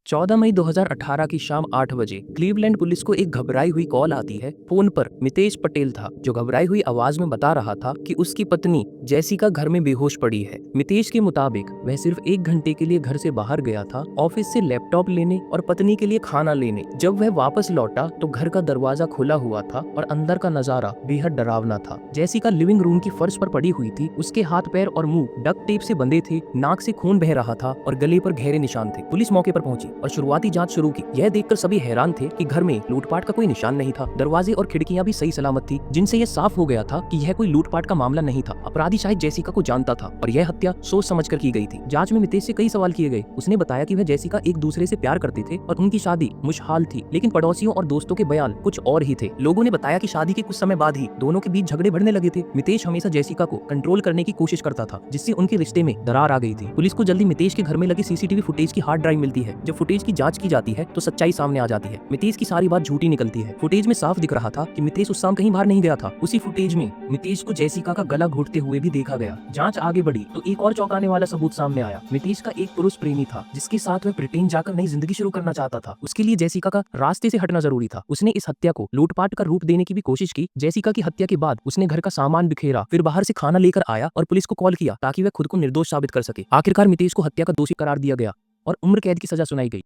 14 मई 2018 की शाम 8 बजे क्लीवलैंड पुलिस को एक घबराई हुई कॉल आती है। फोन पर मितेश पटेल था, जो घबराई हुई आवाज में बता रहा था कि उसकी पत्नी जेसिका घर में बेहोश पड़ी है। मितेश के मुताबिक वह सिर्फ 1 घंटे के लिए घर से बाहर गया था, ऑफिस से लैपटॉप लेने और पत्नी के लिए खाना लेने। जब वह वापस लौटा तो घर का दरवाजा खुला हुआ था और अंदर का नजारा बेहद डरावना था। जेसिका लिविंग रूम की फर्श पर पड़ी हुई थी। उसके हाथ पैर और मुंह डक्ट टेप से बंधे थे, नाक से खून बह रहा था और गले पर गहरे निशान थे। पुलिस मौके पर पहुंची और शुरुआती जांच शुरू की। यह देखकर सभी हैरान थे कि घर में लूटपाट का कोई निशान नहीं था। दरवाजे और खिड़कियां भी सही सलामत थी, जिनसे यह साफ हो गया था कि यह कोई लूटपाट का मामला नहीं था। अपराधी शायद जेसिका को जानता था और यह हत्या सोच समझकर की गई थी। जांच में मितेश से कई सवाल किए गए। उसने बताया कि वह जेसिका एक दूसरे से प्यार करते थे और उनकी शादी खुशहाल थी, लेकिन पड़ोसियों और दोस्तों के बयान कुछ और ही थे। लोगों ने बताया कि शादी के कुछ समय बाद ही दोनों के बीच झगड़े बढ़ने लगे थे। मितेश हमेशा जेसिका को कंट्रोल करने की कोशिश करता था, जिससे उनके रिश्ते में दरार आ गई थी। पुलिस को जल्दी मितेश के घर में लगी सीसीटीवी फुटेज की हार्ड ड्राइव मिलती है। जब फुटेज की जांच की जाती है तो सच्चाई सामने आ जाती है। मितेश की सारी बात झूठी निकलती है। फुटेज में साफ दिख रहा था कि मितेश उस शाम कहीं बाहर नहीं गया था। उसी फुटेज में मितेश को जेसिका का गला घोटते हुए भी देखा गया। जांच आगे बढ़ी तो एक और चौंकाने वाला सबूत सामने आया। मितेश का एक पुरुष प्रेमी था, जिसके साथ वह ब्रिटेन जाकर नई जिंदगी शुरू करना चाहता था। उसके लिए जेसिका का रास्ते से हटना जरूरी था। उसने इस हत्या को लूटपाट का रूप देने की भी कोशिश की। जेसिका की हत्या के बाद उसने घर का सामान बिखेरा, फिर बाहर से खाना लेकर आया और पुलिस को कॉल किया ताकि वह खुद को निर्दोष साबित कर सके। आखिरकार मितेश को हत्या का दोषी करार दिया गया और उम्र कैद की सजा सुनाई गई।